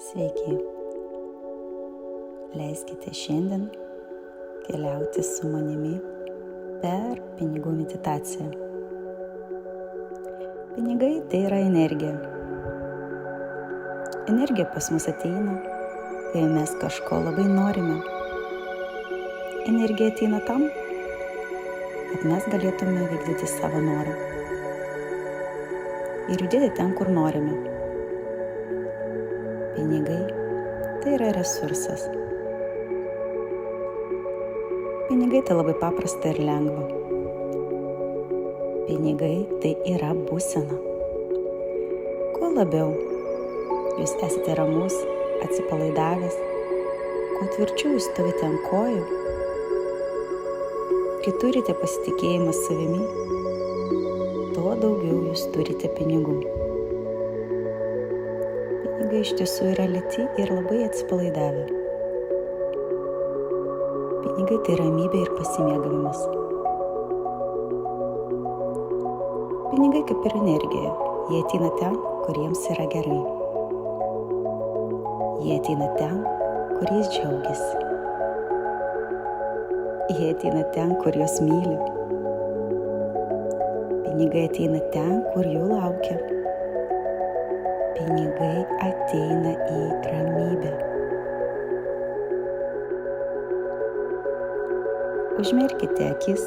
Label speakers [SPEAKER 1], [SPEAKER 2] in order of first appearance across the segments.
[SPEAKER 1] Sveiki. Leiskite šiandien keliauti su manimi per pinigų meditaciją. Pinigai tai yra energija. Energija pas mus ateina, kai mes kažko labai norime. Energija ateina tam, kad mes galėtume vykdyti savo norą ir judėti ten, kur norime. Pinigai tai yra resursas. Pinigai tai labai paprasta ir lengva. Pinigai tai yra būsena. Kuo labiau jūs esate ramus, atsipalaidavęs, kuo tvirčiau jūs stovite ant kojų, kai turite pasitikėjimą savimi, tuo daugiau jūs turite pinigų. Pinigai iš tiesų yra lėti ir labai atsipalaidavę. Pinigai tai ramybė ir pasimėgavimas. Pinigai kaip ir energija, jie ateina ten, kur jiems yra gerai. Jie ateina ten, kur jis džiaugiasi. Jie ateina ten, kur jos myli. Pinigai ateina ten, kur jų laukia. Pinigai ateina į ramybę. Užmerkite akis,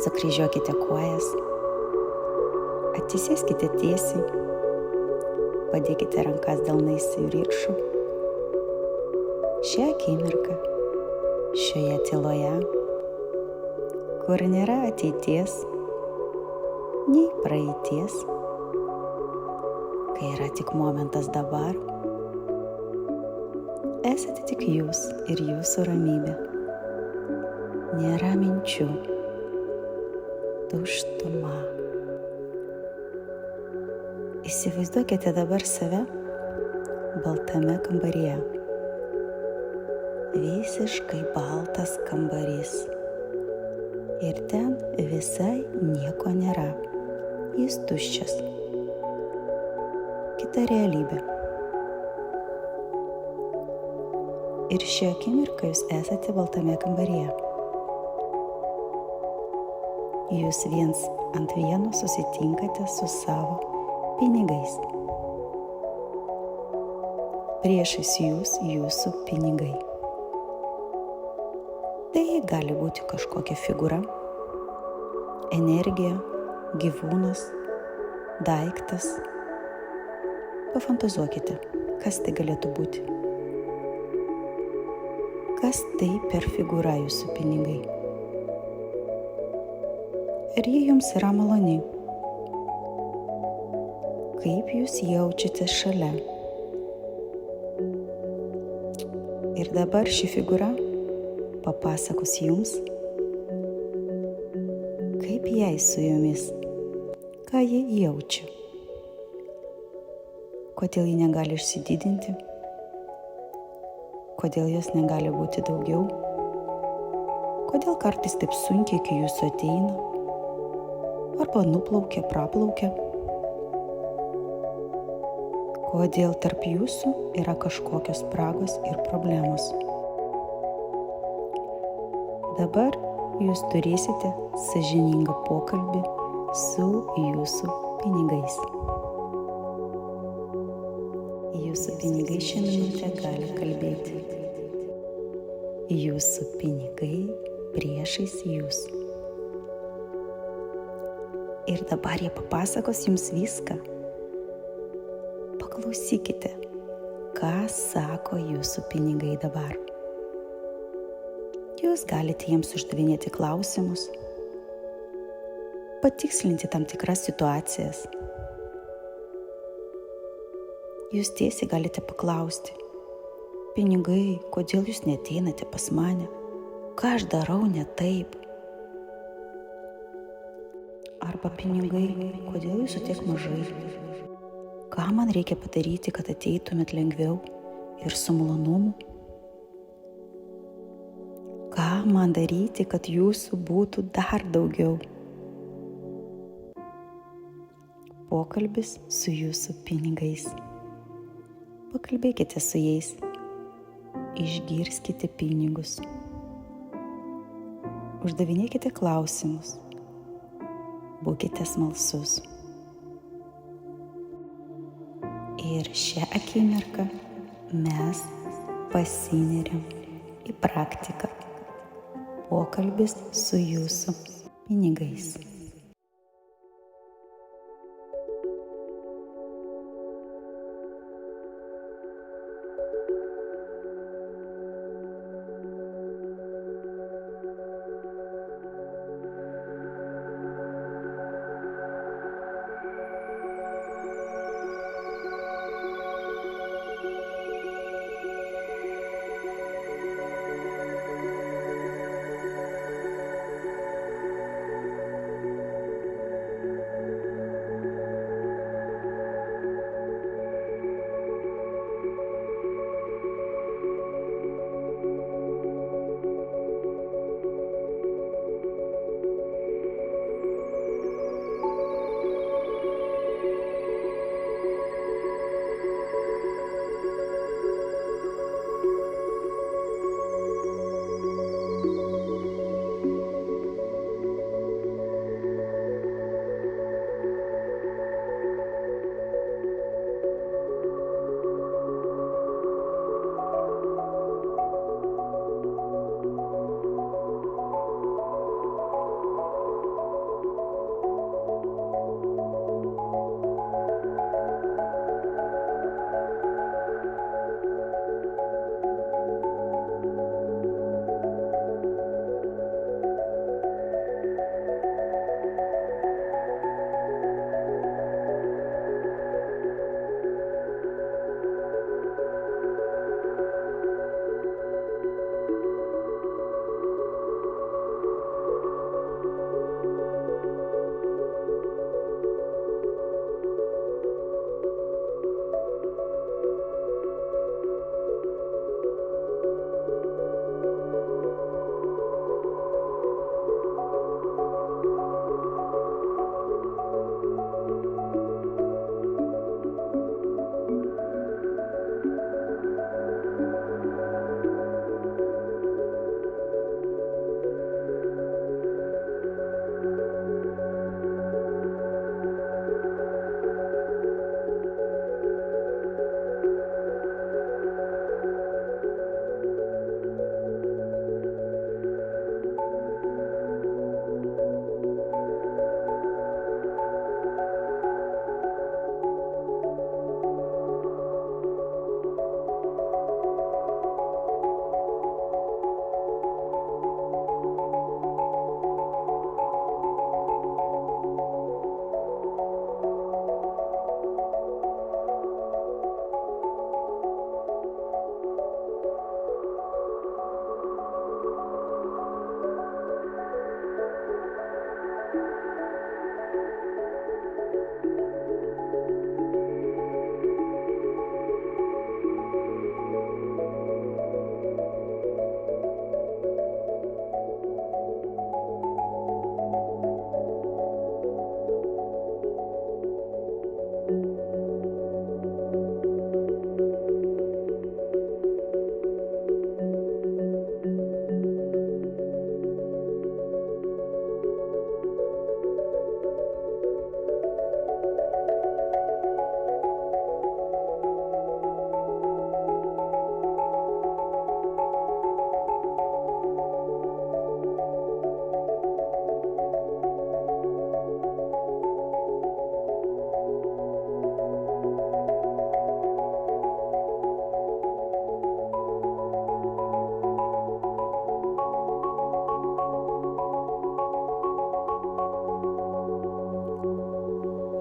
[SPEAKER 1] sukryžiuokite kojas, atsisėskite tiesiai, padėkite rankas delnais į viršų. Šią akimirką, šioje tyloje, kur nėra ateities, nei praeities, kai yra tik momentas dabar, esate tik jūs ir jūsų ramybė. Nėra minčių, tuštuma. Įsivaizduokite dabar save baltame kambaryje. Visiškai baltas kambarys. Ir ten visai nieko nėra. Jis tuščias. Kita realybė. Ir šią akimirką jūs esate baltame kambaryje. Jūs viens ant vieno susitinkate su savo pinigais. Priešais jūs jūsų pinigai. Tai gali būti kažkokia figūra, energija, gyvūnas, daiktas. Pafantazuokite, kas tai galėtų būti. Kas tai per figūra jūsų pinigai? Ir ji jums yra maloni. Kaip jūs jaučiatės šalia? Ir dabar ši figūra papasakos jums, kaip jai su jumis, ką ji jaučia, kodėl ji negali išsididinti, kodėl jos negali būti daugiau, kodėl kartais taip sunkiai iki jūsų ateina, arba nuplaukia, praplaukia. Kodėl tarp jūsų yra kažkokios spragos ir problemos. Dabar jūs turėsite sąžiningą pokalbį su jūsų pinigais. Jūsų pinigai šią minutę gali kalbėti. Jūsų pinigai priešais jūs. Ir dabar jie papasakos jums viską. Paklausykite, ką sako jūsų pinigai dabar. Jūs galite jiems uždavinėti klausimus, patikslinti tam tikras situacijas. Jūs tiesiai galite paklausti, pinigai, kodėl jūs neateinate pas mane? Ką aš darau ne taip? Arba pinigai, kodėl jūsų tiek mažai? Ką man reikia padaryti, kad ateitumėt lengviau ir su malonumu? Ką man daryti, kad jūsų būtų dar daugiau? Pokalbis su jūsų pinigais. Pakalbėkite su jais, išgirskite pinigus, uždavinėkite klausimus, būkite smalsus. Ir šią akimirką mes pasineriam į praktiką. Pokalbis su jūsų pinigais.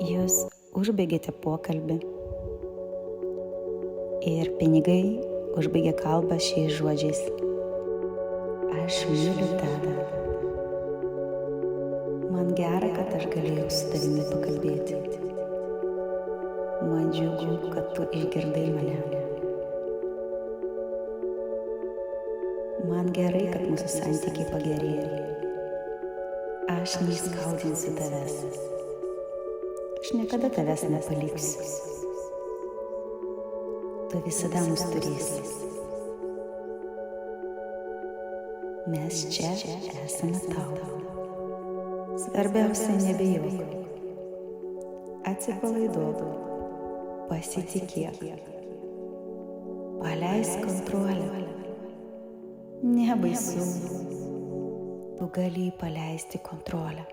[SPEAKER 1] Jūs užbaigėte pokalbį ir pinigai užbaigė kalbą šiais žodžiais. Aš myliu tave. Man gera, kad aš galėjau su tavimi pakalbėti. Man džiugu, kad tu išgirdai mane. Man gerai, kad mūsų santykiai pagerėjo. Aš neįskaudinsiu tavęs. Aš niekada tavęs nepaliksiu. Tu tu visada mus turėsi. Mes čia esame tau. Svarbiausia nebijok. Atsipalaiduok. Pasitikėk. Paleisk kontrolę. Nebaisu. Tu gali paleisti kontrolę.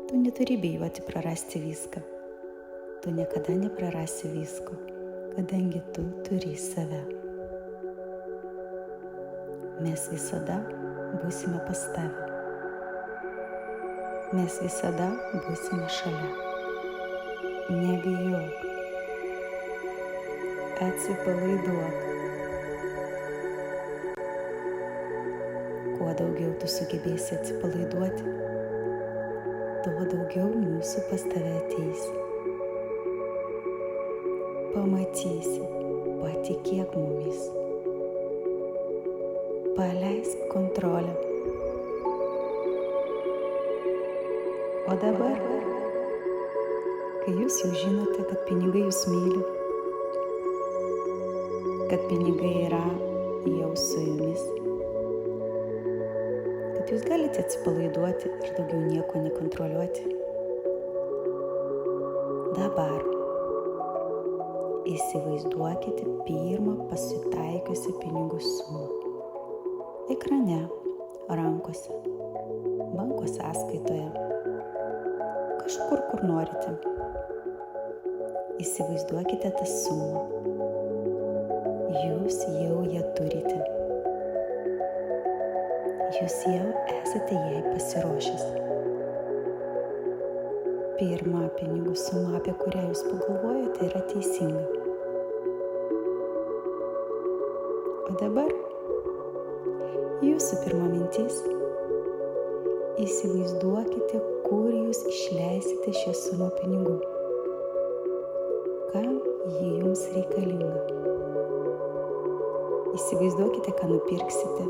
[SPEAKER 1] Tu neturi bijoti prarasti viską. Tu niekada neprarasi visko, kadangi tu turi save. Mes visada būsime pas tave. Mes visada būsime šalia. Nebijok. Atsipalaiduok. Kuo daugiau tu sugebėsi atsipalaiduoti, tuo daugiau mūsų pas tave ateis. Pamatysi, patikėk mumis. Paleisk kontrolę. O dabar, kai jūs jau žinote, kad pinigai jūs myli, kad pinigai yra jau su jumis, kad jūs galite atsipalaiduoti ir daugiau nieko nekontroliuoti, dabar įsivaizduokite pirmą pasitaikiusią pinigų sumą. Ekrane, rankose, banko sąskaitoje, kažkur, kur norite. Įsivaizduokite tą sumą. Jūs jau ją turite. Jūs jau esate jai pasiruošęs. Pirma pinigų suma, apie kurią jūs pagalvojate, yra teisinga. O dabar jūsų pirma mintis. Įsivaizduokite, kur jūs išleisite šią sumą pinigų. Kam ji jums reikalinga. Įsivaizduokite, ką nupirksite,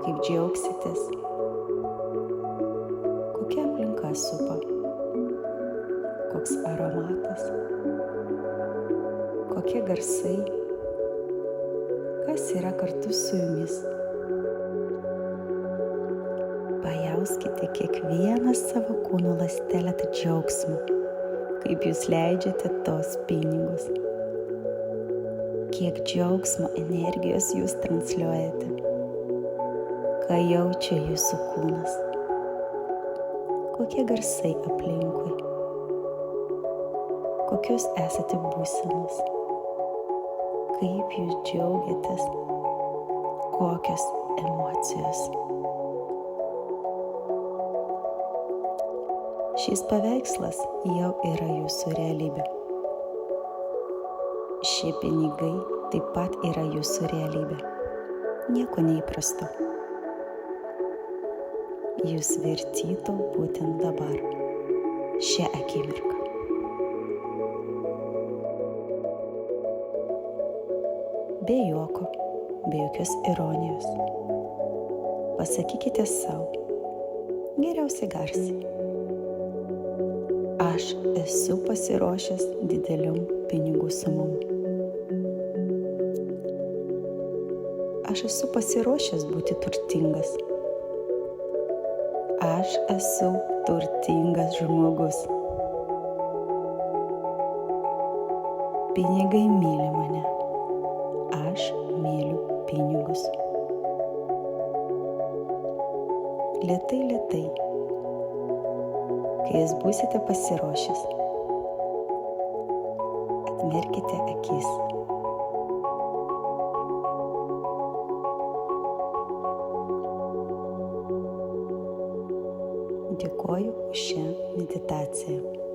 [SPEAKER 1] kaip džiaugsitės, kokia aplinka supa. Koks aromatas, kokie garsai, kas yra kartu su jumis. Pajauskite kiekvieną savo kūno ląstelę tą džiaugsmą, kaip jūs leidžiate tos pinigus. Kiek džiaugsmo energijos jūs transliuojate, ką jaučia jūsų kūnas, kokie garsai aplinkui. Kokios esate būsenos, kaip jūs džiaugiatės, kokios emocijos. Šis paveikslas jau yra jūsų realybė. Šie pinigai taip pat yra jūsų realybė. Nieko neįprasto. Jūs vertytų būtent dabar, šią akimirką. Be juoko, be jokios ironijos. Pasakykite savo, geriausiai garsiai. Aš esu pasiruošęs dideliom pinigų sumom. Aš esu pasiruošęs būti turtingas. Aš esu turtingas žmogus. Pinigai myli mane. Aš myliu pinigus. Lėtai, lėtai, kai jūs būsite pasiruošęs, atmerkite akis. Dėkoju už šią meditaciją.